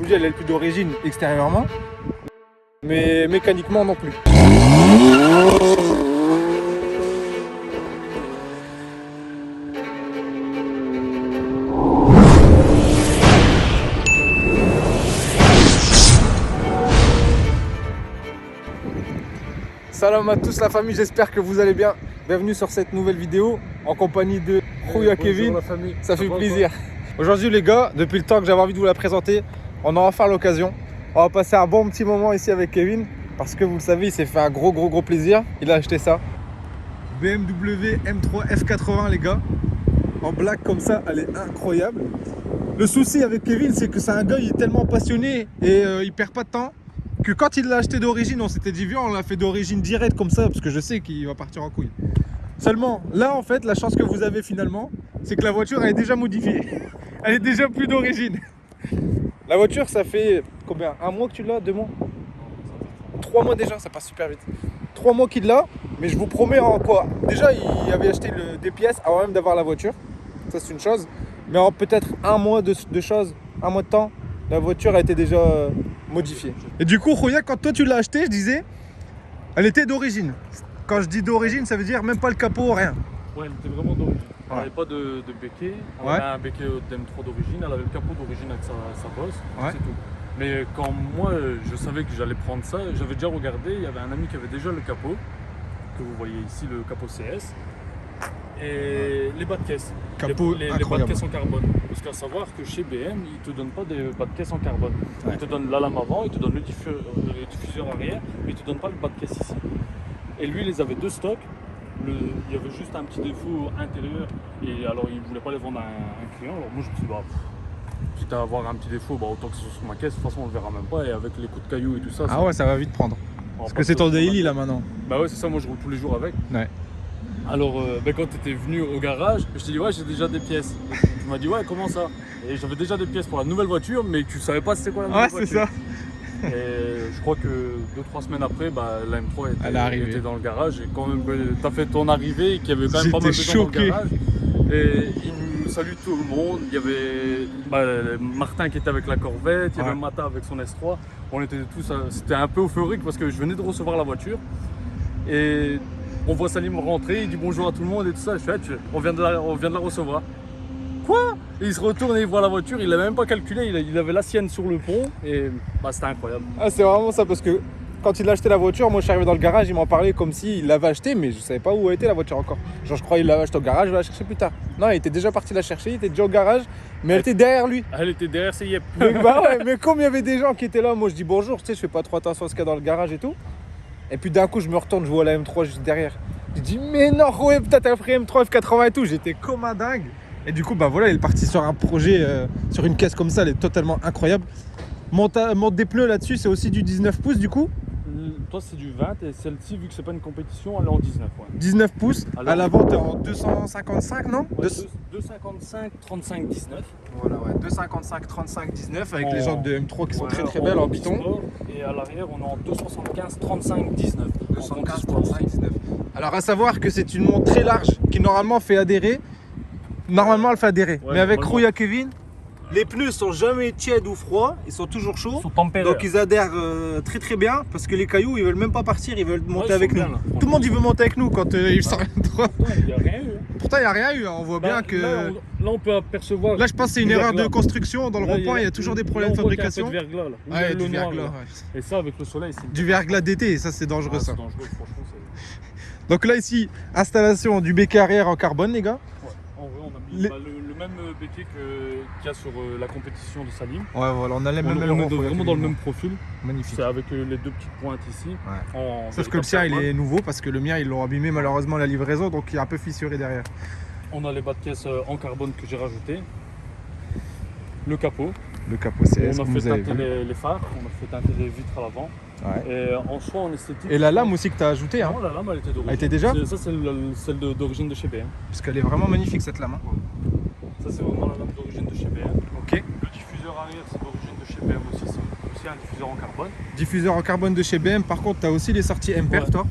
aujourd'hui elle est plus d'origine extérieurement, mais mécaniquement non plus. Salam à tous la famille, j'espère que vous allez bien. Bienvenue sur cette nouvelle vidéo en compagnie de Khouya Kevin. La famille. Ça fait plaisir. Aujourd'hui les gars, depuis le temps que j'avais envie de vous la présenter, on a enfin l'occasion. On va passer un bon petit moment ici avec Kevin parce que vous le savez, il s'est fait un gros plaisir. Il a acheté ça. BMW M3 F80 les gars. En black comme ça, elle est incroyable. Le souci avec Kevin, c'est que c'est un gars, il est tellement passionné et il perd pas de temps que quand il l'a acheté d'origine, on s'était dit viens, on l'a fait d'origine directe comme ça parce que je sais qu'il va partir en couille. Seulement, là en fait, la chance que vous avez finalement, c'est que la voiture elle est déjà modifiée. Elle est déjà plus d'origine. La voiture, ça fait combien? Un mois que tu l'as? 2 mois? 3 mois déjà, ça passe super vite. 3 mois qu'il l'a, mais je vous promets en quoi? Déjà, il avait acheté des pièces avant même d'avoir la voiture. Ça c'est une chose. Mais en peut-être un mois de choses, un mois de temps, la voiture a été déjà modifiée. Et du coup, Khouya, quand toi tu l'as acheté, je disais, elle était d'origine. Quand je dis d'origine, ça veut dire même pas le capot, rien. Ouais, elle était vraiment d'origine. Elle n'avait pas de béquet. Elle avait un béquet d'M3 d'origine. Elle avait le capot d'origine avec sa bosse. Ouais. C'est tout. Mais quand moi, je savais que j'allais prendre ça, j'avais déjà regardé. Il y avait un ami qui avait déjà le capot, que vous voyez ici, le capot CS. Et les bas de caisse. Capot les bas de caisse en carbone. Parce qu'à savoir que chez BM, ils ne te donnent pas des bas de caisse en carbone. Ouais. Ils te donnent la lame avant, ils te donnent le diffuseur arrière, mais ils ne te donnent pas le bas de caisse ici. Et lui, il les avait deux stocks. Il y avait juste un petit défaut intérieur. Et alors, il ne voulait pas les vendre à un client. Alors moi, je me suis dit, bah, quitte à avoir un petit défaut, bah, autant que ce soit sur ma caisse. De toute façon, on ne le verra même pas. Et avec les coups de cailloux et tout ça. Ah ouais, ça va vite prendre. Parce que c'est ton daily là maintenant. Bah ouais, c'est ça, moi je roule tous les jours avec. Ouais. Alors, quand tu étais venu au garage, je t'ai dit, ouais, j'ai déjà des pièces. Tu m'as dit, ouais, comment ça? Et j'avais déjà des pièces pour la nouvelle voiture, mais tu savais pas c'était quoi la nouvelle voiture. Ouais, c'est ça. Et je crois que 2-3 semaines après, bah, la M3 était dans le garage. Et quand même, tu as fait ton arrivée et qu'il y avait quand même pas mal de gens dans le garage. Et il nous salue tout le monde. Il y avait Martin qui était avec la Corvette, il y avait Mata avec son S3. On était tous, c'était un peu euphorique parce que je venais de recevoir la voiture. Et on voit Salim rentrer, il dit bonjour à tout le monde et tout ça. Je fais, on vient de la recevoir. Quoi? Et il se retourne et il voit la voiture, il l'avait même pas calculé, il avait la sienne sur le pont et bah, c'était incroyable. Ah, c'est vraiment ça parce que quand il a acheté la voiture, moi je suis arrivé dans le garage, il m'en parlait comme s'il l'avait acheté, mais je savais pas où était la voiture encore. Genre je croyais qu'il l'avait acheté au garage, je vais la chercher plus tard. Non, il était déjà parti la chercher, il était déjà au garage, mais elle était derrière lui. Elle était derrière ses yep. Bah ouais, mais comme il y avait des gens qui étaient là, moi je dis bonjour, tu sais, je fais pas trop attention à ce qu'il y a dans le garage et tout. Et puis d'un coup je me retourne, je vois la M3 juste derrière. Je dis mais non, ouais, putain t'as pris M3 F80 et tout, j'étais comme un dingue. Et du coup bah voilà, il est parti sur un projet, sur une caisse comme ça, elle est totalement incroyable. Monte des pneus là-dessus, c'est aussi du 19 pouces du coup. Toi c'est du 20 et celle-ci vu que c'est pas une compétition elle est en 19 ouais. 19 pouces, alors, à l'avant t'es en 255 non ouais, 255 35 19. Voilà ouais, 255 35 19 avec les jantes de M3 qui sont très belles en biton. Et à l'arrière on est en 275 35 19. 275 35 19. Alors à savoir que c'est une montre très large qui normalement fait adhérer. Normalement elle fait adhérer. Ouais, mais avec Khouya Kevin, les pneus sont jamais tièdes ou froids, ils sont toujours chauds. Ils sont tempérés. Donc ils adhèrent très bien parce que les cailloux ils veulent même pas partir, ils veulent monter avec nous. Bien, là. Tout le monde il veut monter avec nous quand il sort trop. Pourtant il n'y a rien eu. Pourtant il n'y a rien eu, hein. On voit bien que. Là on peut apercevoir. Là je pense que c'est une erreur de construction. Dans le rond-point il y a toujours des problèmes de fabrication. Il y a un peu de verglas là. Ouais, du verglas. Ouais. Et ça avec le soleil c'est. Du verglas d'été, ça c'est dangereux ça. C'est dangereux franchement. Donc là ici, installation du béquet arrière en carbone les gars. Ouais. En vrai on a mis le même béquet qu'il y a sur la compétition de Salim. Ouais voilà, on a les mêmes on est vraiment dans le même profil. Magnifique. C'est avec les deux petites pointes ici. Ouais. Sauf que le sien il est nouveau parce que le mien ils l'ont abîmé malheureusement la livraison, donc il est un peu fissuré derrière. On a les bas de caisse en carbone que j'ai rajouté. Le capot. Le capot CS. On a fait teinter les phares, on a fait teinter les vitres à l'avant. Ouais. Et en soi en esthétique. Et la lame aussi que tu as ajoutée hein. Non, la lame elle était d'origine. Elle était déjà. Ça c'est celle d'origine de chez BM. Parce qu'elle est vraiment magnifique cette lame. Hein. Ça c'est vraiment la lame d'origine de chez BM. Ok. Le diffuseur arrière c'est d'origine de chez BM aussi, c'est aussi un diffuseur en carbone. Diffuseur en carbone de chez BM, par contre tu as aussi les sorties MPER toi.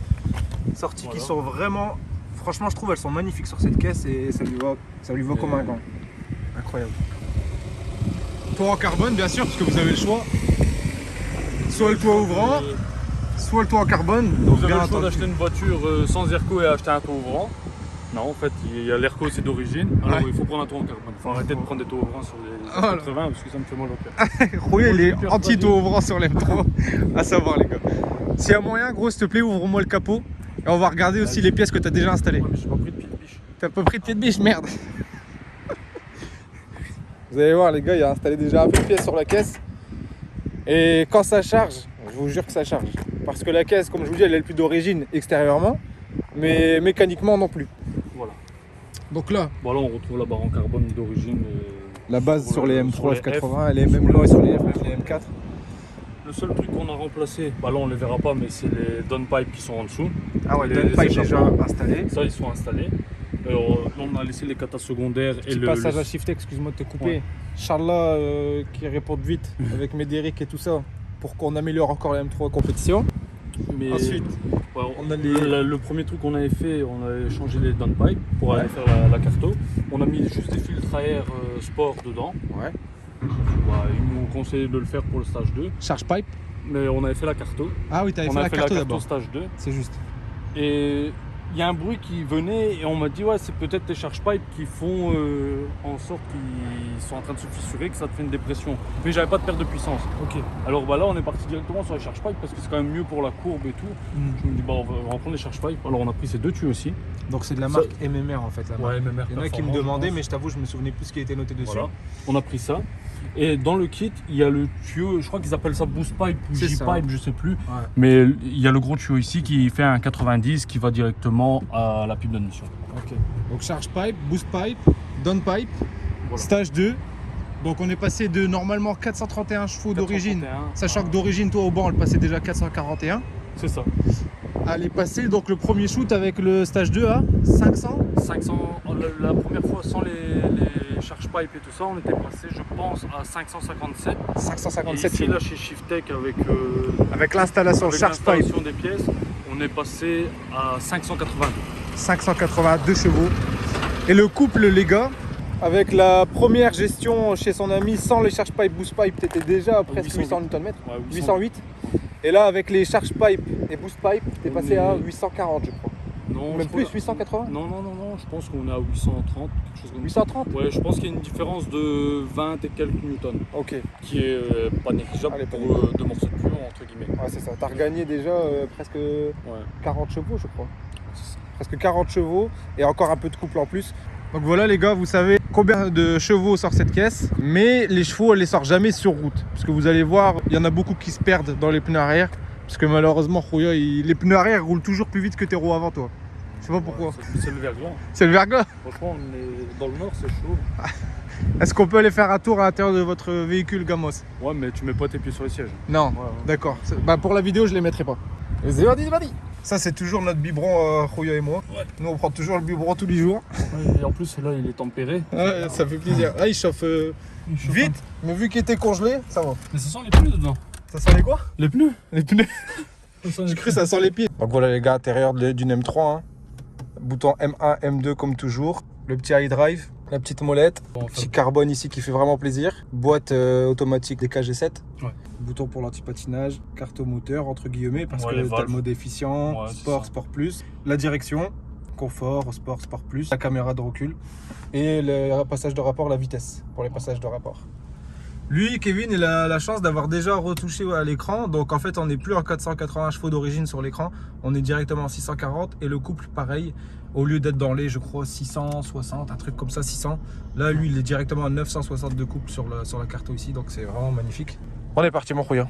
Sorties qui sont vraiment, franchement je trouve elles sont magnifiques sur cette caisse et ça lui va comme un gant. Incroyable. Toit en carbone, bien sûr, parce que vous avez le choix. Soit le toit ouvrant, soit le toit en carbone. Donc vous avez le choix d'acheter une voiture sans airco et acheter un toit ouvrant. Non, en fait, l'airco c'est d'origine. Alors il faut prendre un toit en carbone. Il faut arrêter de prendre des toits ouvrants sur les 80 parce que ça me fait mal au cœur. Rouillé, il est anti-toit ouvrant sur les M3. À savoir, les gars. S'il y a moyen, gros, s'il te plaît, ouvre-moi le capot. Et on va regarder aussi les pièces que tu as déjà installées. Ouais, mais j'ai pas pris de pied de biche. T'as pas pris de pied de biche, merde. Vous allez voir, les gars, il a installé déjà un peu de pièces sur la caisse. Et quand ça charge, je vous jure que ça charge. Parce que la caisse, comme je vous dis, elle est plus d'origine extérieurement, mais mécaniquement non plus. Voilà. Donc là, voilà, on retrouve la barre en carbone d'origine. La base sur les M3 F80, elle est même là sur les M4. Le seul truc qu'on a remplacé, bah là on les verra pas, mais c'est les downpipes qui sont en dessous. Ah ouais, les downpipes déjà installés. Ça, ils sont installés. Alors, là, on a laissé les katas secondaires et le passage à shifter, excuse-moi de te couper. Ouais. Charles qui répond vite avec Médéric et tout ça pour qu'on améliore encore la M3 compétition. Mais ensuite, ouais, on a le premier truc qu'on avait fait, on avait changé les downpipes pour aller faire la carto. On a mis juste des filtres à air sport dedans. Ouais. Bah, ils m'ont conseillé de le faire pour le stage 2. Charge pipe. Mais on avait fait la carto. Ah oui, tu avais fait la carto d'abord. Stage 2. C'est juste. Et il y a un bruit qui venait et on m'a dit ouais, c'est peut-être tes charge pipes qui font en sorte qu'ils sont en train de se fissurer, que ça te fait une dépression. Mais j'avais pas de perte de puissance. Ok. Alors bah là on est parti directement sur les charge pipes parce que c'est quand même mieux pour la courbe et tout. Je me dis bah on va prendre les charge pipes. Alors on a pris ces deux tuyaux aussi. Donc c'est de la marque MMR en fait. La marque. Ouais, MMR. Il y en a qui me demandaient, mais je t'avoue je me souvenais plus ce qui était noté dessus. Voilà. On a pris ça. Et dans le kit, il y a le tuyau, je crois qu'ils appellent ça Boost Pipe ou J-Pipe, je sais plus. Ouais. Mais il y a le gros tuyau ici qui fait un 90 qui va directement à la pipe d'admission. Ok. Donc Charge Pipe, Boost Pipe, Down Pipe, voilà. Stage 2. Donc on est passé de normalement 431 chevaux d'origine, sachant que d'origine, toi au banc, on le passait déjà 441. C'est ça. Allez passer donc le premier shoot avec le stage 2 à 500. 500, la première fois sans les charge pipe et tout ça, on était passé je pense à 557. 557 ici là chez Shiftech avec l'installation charge pipe des pièces, on est passé à 582. 582 chevaux. Et le couple les gars, avec la première gestion chez son ami sans les charge pipe boost pipe, t'étais déjà à presque 800 Nm. Ouais, 808. Et là avec les charge pipe et boost pipe, t'es passé à 840 je crois. Non, même plus, 880 ? Non, je pense qu'on est à 830, quelque chose comme 830 ça. Ouais, je pense qu'il y a une différence de 20 et quelques newtons. Ok. Qui est pas négligeable pour deux morceaux de tuyau, entre guillemets. Ouais, c'est ça. T'as regagné déjà presque 40 chevaux, je crois. Presque 40 chevaux et encore un peu de couple en plus. Donc voilà les gars, vous savez combien de chevaux sort cette caisse, mais les chevaux elle les sort jamais sur route. Parce que vous allez voir, il y en a beaucoup qui se perdent dans les pneus arrière. Parce que malheureusement, Rouya, les pneus arrière roulent toujours plus vite que tes roues avant toi. Je sais pas pourquoi. C'est le verglas. C'est le verglas. Franchement, on est dans le nord, c'est chaud. Est-ce qu'on peut aller faire un tour à l'intérieur de votre véhicule Gamos? Ouais, mais tu mets pas tes pieds sur les sièges. Non, d'accord. Bah, pour la vidéo, je les mettrai pas. C'est parti. Ça, c'est toujours notre biberon, Rouya et moi. Ouais. Nous, on prend toujours le biberon tous les jours. Ouais, et en plus, là, il est tempéré. Ouais, ça fait plaisir. Ah, il chauffe vite, mais vu qu'il était congelé, ça va. Mais ça sent les pneus dedans. Ça sent les quoi? Les pneus. Les pneus. J'ai cru ça sent les pieds. Donc voilà les gars, intérieur d'une M3. Hein. Bouton M1, M2 comme toujours. Le petit iDrive, la petite molette. Petit carbone ici qui fait vraiment plaisir. Boîte automatique des KG7. Ouais. Bouton pour l'anti-patinage. Carte moteur entre guillemets parce que t'as le mode efficient, sport, sport plus. La direction, confort, sport, sport plus. La caméra de recul. Et le passage de rapport, la vitesse pour les passages de rapport. Lui, Kevin, il a la chance d'avoir déjà retouché à l'écran. Donc en fait, on n'est plus en 480 chevaux d'origine sur l'écran. On est directement en 640. Et le couple, pareil, au lieu d'être dans les, je crois, 660, un truc comme ça, 600. Là, lui, il est directement à 960 de couple sur la carte ici. Donc c'est vraiment magnifique. On est parti, mon Rouya.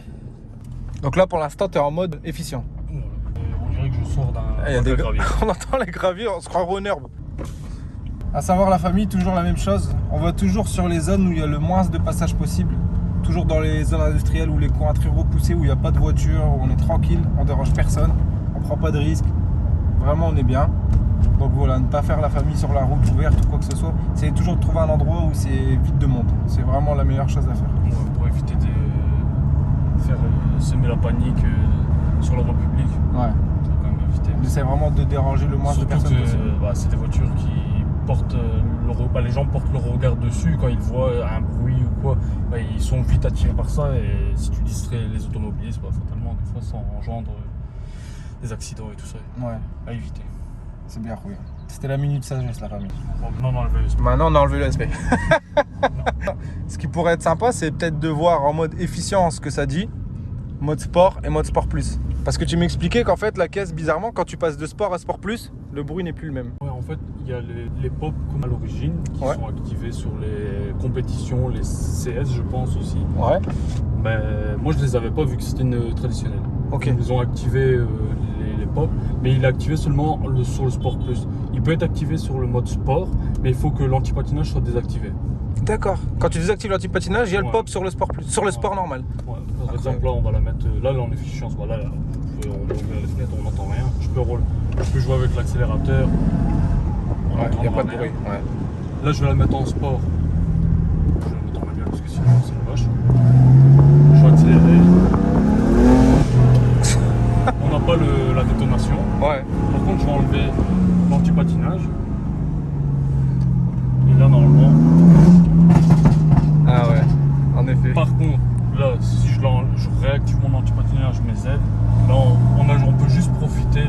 Donc là, pour l'instant, tu es en mode efficient. On dirait que je sors d'un gravier. On entend les graviers, on se croit au herbe. À savoir la famille, toujours la même chose. On va toujours sur les zones où il y a le moins de passages possible. Toujours dans les zones industrielles ou les coins très repoussés où il n'y a pas de voiture, où on est tranquille, on dérange personne, on prend pas de risques. Vraiment, on est bien. Donc voilà, ne pas faire la famille sur la route ouverte ou quoi que ce soit. C'est toujours de trouver un endroit où c'est vide de monde. C'est vraiment la meilleure chose à faire. Ouais, pour éviter de faire semer la panique sur la voie publique. Ouais. On essaie vraiment de déranger le moins de personnes possible. C'est des voitures qui portent les gens portent leur regard dessus quand ils voient un bruit ou quoi. Ils sont vite attirés par ça et si tu distrais les automobilistes, fatalement, des fois ça engendre des accidents et tout ça. Ouais. À éviter. C'est bien, oui. C'était la minute sagesse, la famille. Maintenant, on a enlevé l'ESP. Maintenant, on a enlevé l'ESP. Ce qui pourrait être sympa, c'est peut-être de voir en mode efficience ce que ça dit, mode sport et mode sport plus. Parce que tu m'expliquais qu'en fait, la caisse, bizarrement, quand tu passes de sport à sport plus, le bruit n'est plus le même. Ouais, en fait, il y a les pop comme à l'origine qui sont activés sur les compétitions, les CS, je pense aussi. Ouais. Mais moi, je les avais pas vu que c'était une traditionnelle. Ok. Ils ont activé les pop, mais il est activé seulement sur le sport plus. Il peut être activé sur le mode sport, mais il faut que l'antipatinage soit désactivé. D'accord. Quand tu désactives l'antipatinage, il y a le pop sur le sport plus, sur le sport normal. Ouais. Par exemple, là, on va la mettre. Là, en efficience, voilà, là, on ouvre les fenêtres, on n'entend rien. Je peux jouer avec l'accélérateur. Il n'y a pas de bruit. Ouais. Là, je vais la mettre en sport. Je vais la mettre en manuel parce que sinon, c'est une vache. Je vais accélérer. On n'a pas la détonation. Ouais. Par contre, je vais enlever l'antipatinage. Et là, normalement. Ah ouais, en effet. Par contre, là, si je réactive mon antipatinage, mes aides, là, on peut juste profiter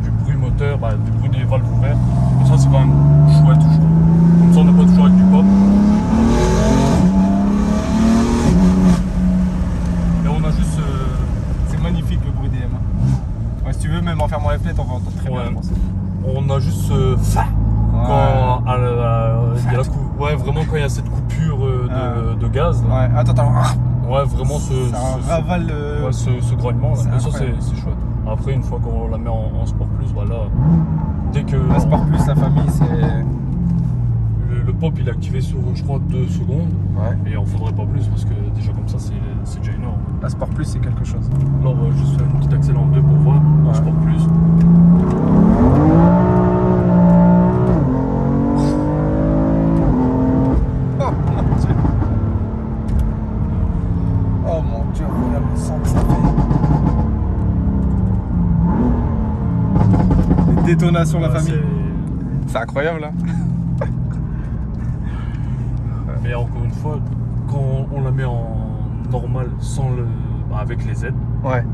du bruit moteur, du bruit des valves ouvertes. Et ça, c'est quand même chouette, je trouve. Comme ça, on n'est pas toujours avec du pop. Et on a juste. C'est magnifique le bruit des M. Ouais, si tu veux, même en fermant les fenêtres, on va entendre très bien, je pense. On a juste quand il y a ouais, vraiment quand il y a cette coupure de gaz. Là. Ouais, attends. Ouais, vraiment ça ravale ce grognement. Là. Mais ça, c'est chouette. Après, une fois qu'on la met en sport plus, voilà. Dès que. La sport plus, la famille, c'est. Le pop, il est activé sur, je crois, 2 secondes. Ouais. Et il en faudrait pas plus parce que déjà comme ça, c'est déjà énorme. La sport plus, c'est quelque chose. Là, on va juste faire une petite accélère en 2 pour voir. En sport plus. Oh mon Dieu, regarde le son que ça fait. Les détonations, la famille. C'est incroyable là. Mais encore une fois, quand on la met en normal sans avec les aides. Ouais.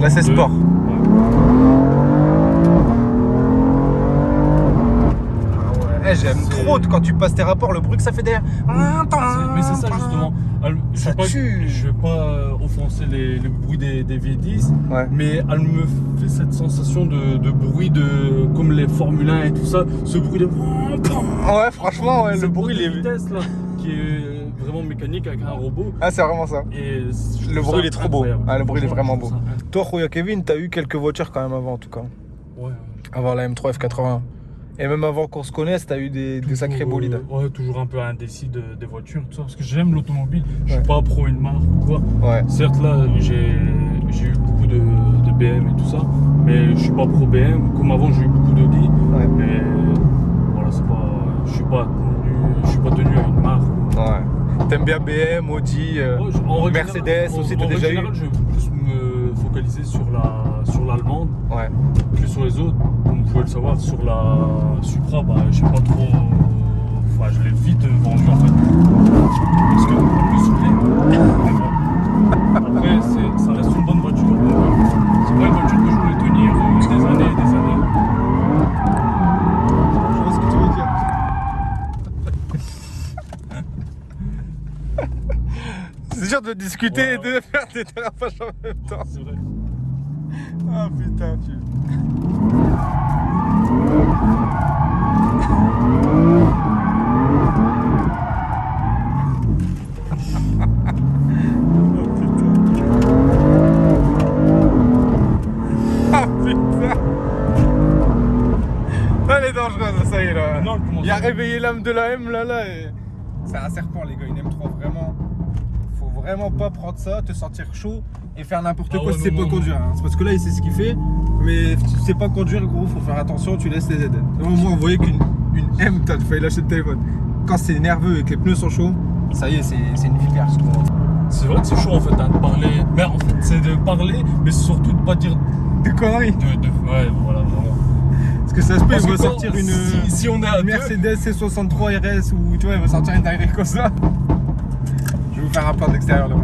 Là c'est sport. J'aime trop quand tu passes tes rapports, le bruit que ça fait derrière. Mais c'est ça justement. Je vais pas offenser le bruit des V10, mais elle me fait cette sensation de bruit comme les Formule 1 et tout ça. Ce bruit de. Ouais, franchement, le bruit, les vitesses là, qui est vraiment mécanique avec un robot. Ah, c'est vraiment ça. Et le bruit, il est trop beau. Ah, le bruit, il est vraiment beau. Toi, Rouya Kevin, t'as eu quelques voitures quand même avant en tout cas. Ouais. Avant la M3 F80. Et même avant qu'on se connaisse, t'as eu des sacrés bolides. Ouais, toujours un peu indécis des voitures, tout ça, parce que j'aime l'automobile. Je suis pas pro une marque ou quoi. Ouais. Certes, là, j'ai eu beaucoup de BM et tout ça, mais je suis pas pro BM. Comme avant, j'ai eu beaucoup d'Audi. Ouais. Mais voilà, c'est pas. Je suis pas tenu à une marque. Ouais. T'aimes bien BM, Audi, Mercedes aussi, t'as déjà eu. En général, je vais plus me focaliser sur l'allemande, plus sur les autres. Comme vous pouvez le savoir, sur la Supra, je sais pas trop. Enfin, je l'ai vite vendu en fait. Parce que elle me saoulait. Après, ça reste une bonne voiture. C'est pas une voiture que je voulais tenir des années et des années. Je vois ce que tu veux dire. C'est dur de discuter et de faire des dérapages en même temps. C'est vrai. Ah putain, Elle est dangereuse, ça y est là. Non, il a réveillé l'âme de la M là et c'est un serpent les gars, une M3 vraiment. Faut vraiment pas prendre ça, te sentir chaud et faire n'importe quoi si c'est pas conduire. Hein. C'est parce que là il sait ce qu'il fait, mais si tu sais pas conduire gros, faut faire attention, tu laisses les aides. Au moins vous voyez qu'une M, t'as failli lâcher le téléphone. Quand c'est nerveux et que les pneus sont chauds, ça y est, c'est une vipère. C'est vrai que c'est chaud en fait de parler. Mais en fait c'est de parler, mais surtout de pas dire des conneries. Ouais, voilà, vraiment. Parce que ça se peut, Parce il va que sortir une si on est à Mercedes C63 RS ou tu vois, il va sortir une dinguerie comme ça. Je vais vous faire un plan d'extérieur là-bas.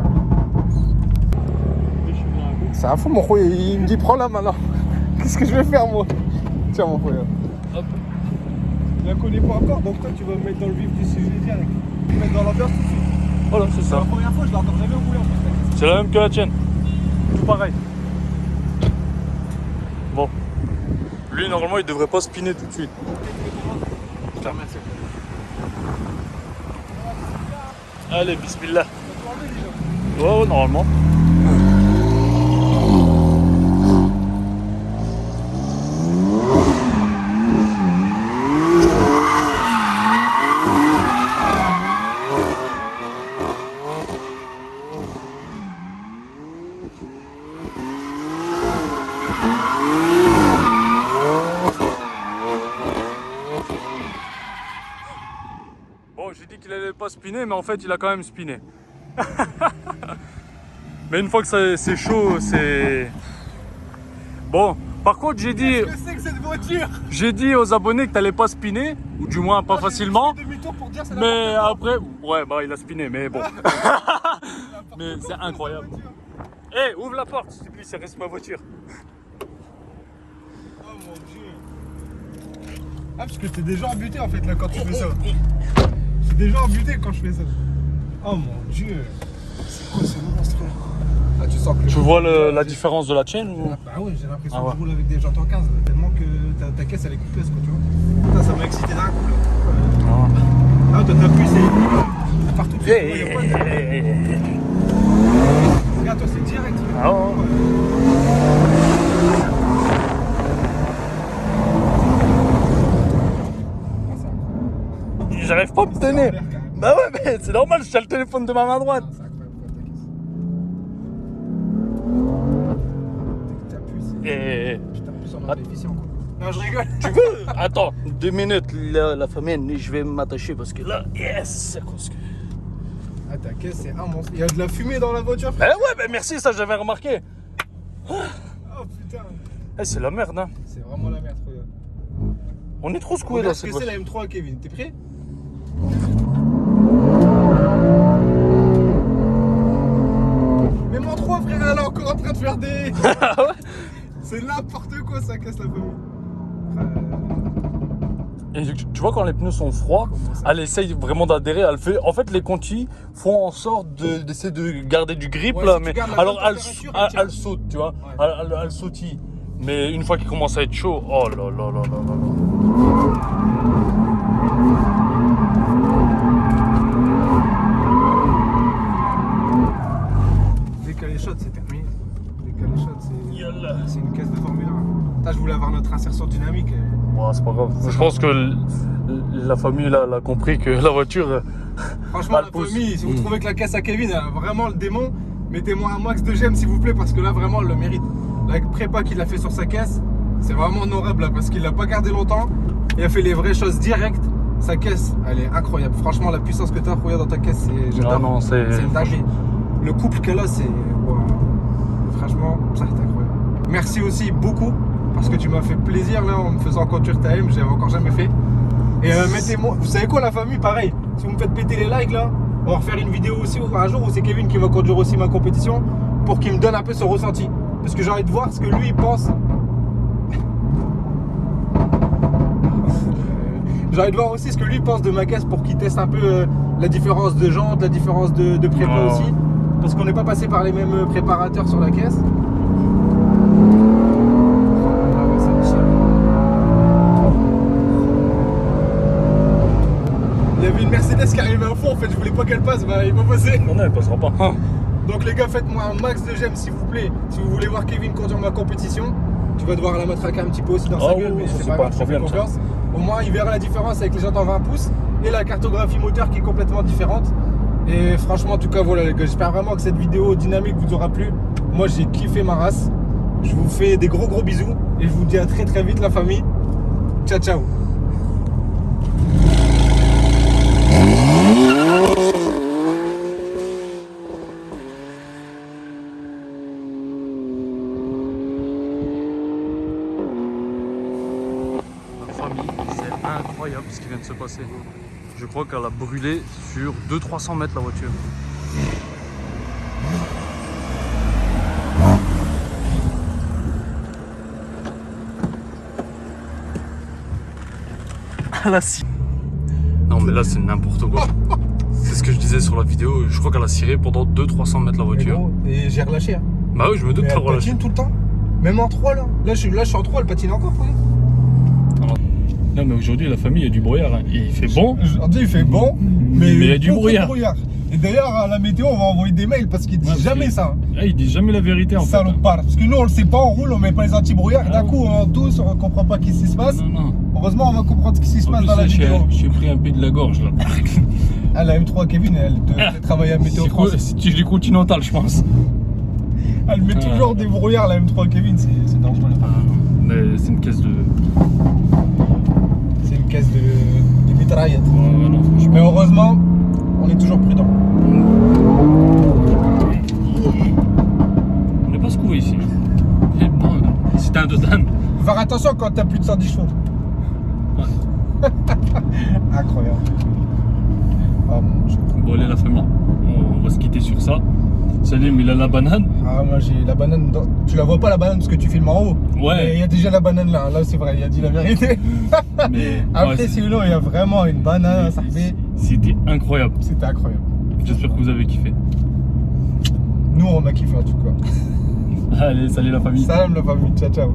C'est un fou, mon frère, il me dit prends la main là. Qu'est-ce que je vais faire moi? Tiens, mon frère. Hop. Je la connais pas encore, donc toi tu vas me mettre dans le vif du sujet direct. Tu vas me mettre dans l'ambiance tout de suite. Voilà, c'est C'est ça. la première fois, je l'ai encore jamais roulé en plus. C'est la même que la tienne. Tout pareil. Bon. Lui, normalement, il devrait pas spinner tout de suite. Je te remercie. Allez, bismillah. Ouais, normalement. Bon, j'ai dit qu'il allait pas spinner, mais en fait, il a quand même spiné. Mais une fois que c'est chaud, c'est... Bon, par contre, j'ai dit... Qu'est-ce que c'est que cette voiture? J'ai dit aux abonnés que t'allais pas spinner, ou du moins pas facilement. Pour dire, Mais après... Ouais, bah il a spiné, mais bon. Mais c'est incroyable. Hé, ouvre la porte, s'il te plaît, ça reste ma voiture. Oh mon dieu. Ah, parce que t'es déjà embuté en fait là quand tu fais ça. Je suis déjà embuté quand je fais ça. Oh mon dieu. C'est quoi ce monstre là? Ah, tu sens que Tu vois la différence de la chaîne ou... Bah ouais, j'ai l'impression Ah ouais. que je roule avec des jantes en 15 là, tellement que ta caisse elle est coupée, quoi, tu vois. Putain, ça m'a excité d'un coup là. Ah, toi t'appuies, c'est partout. Tu vois, y a pas de... Regarde, toi c'est direct. Ah ouais. J'arrive pas à me tenir. Bah ouais, mais c'est normal, j'ai le téléphone de ma main droite. Et... Je t'appuie sur l'amplification quoi. Non, je rigole. Tu veux? Attends, 2 minutes, la famille, je vais m'attacher parce que là, yes, c'est quoi ce que... Ah, ta caisse c'est un monstre. Il y a de la fumée dans la voiture, Eh frère. ouais, bah merci, ça j'avais remarqué. Oh putain. Eh, c'est la merde, hein. C'est vraiment la merde, regarde. On est trop secoué là, Regarde ce cette que c'est voiture. la M3 Kevin, t'es prêt? Même en 3 frère, elle est encore en train de faire des... Ah ouais? C'est n'importe quoi, ça casse la famille. Et tu vois quand les pneus sont froids, elle essaye vraiment d'adhérer, elle fait... En fait les contis font en sorte d'essayer de garder du grip Ouais, là, si tu mais gardes la alors bonne elle température, elle tient. saute, tu vois, Ouais. elle sautille. Mais une fois qu'il commence à être chaud, oh là là là là là. Dès qu'elle est chaude, c'est terminé. Dès qu'elle est chaude, Yallah. c'est une caisse de Formule 1. Putain, je voulais avoir notre insertion dynamique. Ouais, c'est pas grave. Je pense que la famille là, elle a compris que la voiture... Franchement, elle la pousse. famille, si vous trouvez que la caisse à Kevin est vraiment le démon, mettez-moi un max de j'aime s'il vous plaît, parce que là, vraiment, elle le mérite. La prépa qu'il a fait sur sa caisse, c'est vraiment honorable là, parce qu'il l'a pas gardé longtemps. Il a fait les vraies choses directes. Sa caisse, elle est incroyable. Franchement, la puissance que tu as dans ta caisse, j'adore. Non, c'est une dinguerie. Le couple qu'elle a, c'est... Wow. Franchement, ça c'est incroyable. Merci aussi beaucoup, parce que tu m'as fait plaisir là en me faisant conduire ta M, j'avais encore jamais fait. Et mettez-moi, vous savez quoi la famille, pareil, si vous me faites péter les likes là, on va refaire une vidéo aussi un jour où c'est Kevin qui va conduire aussi ma compétition, pour qu'il me donne un peu son ressenti. Parce que j'ai envie de voir ce que lui il pense. J'ai envie de voir aussi ce que lui pense de ma caisse pour qu'il teste un peu la différence de jantes, la différence de prépa Oh. aussi. Parce qu'on n'est pas passé par les mêmes préparateurs sur la caisse. Ah ouais, ça déchire. Il y avait une Mercedes qui arrivait à fond en fait, je voulais pas qu'elle passe, bah il m'a passé. Non, elle passera pas. Donc les gars, faites-moi un max de j'aime s'il vous plaît. Si vous voulez voir Kevin conduire ma compétition, tu vas devoir la matraquer un petit peu aussi dans sa gueule, oui, mais ça, c'est c'est pas pas un grave, je te fais problème, ça. confiance. Au moins il verra la différence avec les jantes en 20 pouces et la cartographie moteur qui est complètement différente. Et franchement, en tout cas, voilà les gars, j'espère vraiment que cette vidéo dynamique vous aura plu. Moi j'ai kiffé ma race. Je vous fais des gros bisous et je vous dis à très vite la famille. Ciao ciao. incroyable ce qui vient de se passer. Je crois qu'elle a brûlé sur 200-300 mètres la voiture. Non mais là c'est n'importe quoi. C'est ce que je disais sur la vidéo, je crois qu'elle a ciré pendant 200-300 mètres la voiture. Et j'ai relâché. Hein. Bah oui, je me doute qu'elle relâché. Elle patine tout le temps. Même en 3 là. Là je suis en 3, elle patine encore. Quoi. Non mais aujourd'hui la famille, il y a du brouillard. Hein. Il fait bon. Aujourd'hui il fait bon, mais il y a du brouillard. Et d'ailleurs à la météo on va envoyer des mails parce qu'ils disent jamais ça. Ah, ils disent jamais la vérité en fait. Salopard. Parce que nous on le sait pas, on roule, on met pas les anti-brouillards. D'un coup on tous, on comprend pas ce qui se passe. Non. Heureusement on va comprendre ce qui se passe dans la vidéo. J'ai pris un peu de la gorge là. Ah, la M3 Kevin, elle travaille à Météo France. C'est du continental je pense. Elle met toujours des brouillards la M3 Kevin, c'est dangereux. Mais c'est une caisse de... C'est une caisse de mitraillettes. Ouais, non, mais heureusement, on est toujours prudent. On n'est pas secoué ici. C'est un de Dan. Faut faire attention quand t'as plus de 110 chevaux. Ouais. Incroyable. Oh mon Dieu. Bon allez la famille, on va se quitter sur ça. Salim il a la banane. Ah moi j'ai la banane, tu la vois pas la banane parce que tu filmes en haut. Ouais. Il y a déjà la banane là, c'est vrai, il a dit la vérité. Mais après sinon il y a vraiment une banane, ça fait... C'était incroyable. C'était incroyable. J'espère que vous avez kiffé. Nous on a kiffé en tout cas. Allez salut la famille. Salam la famille, ciao ciao.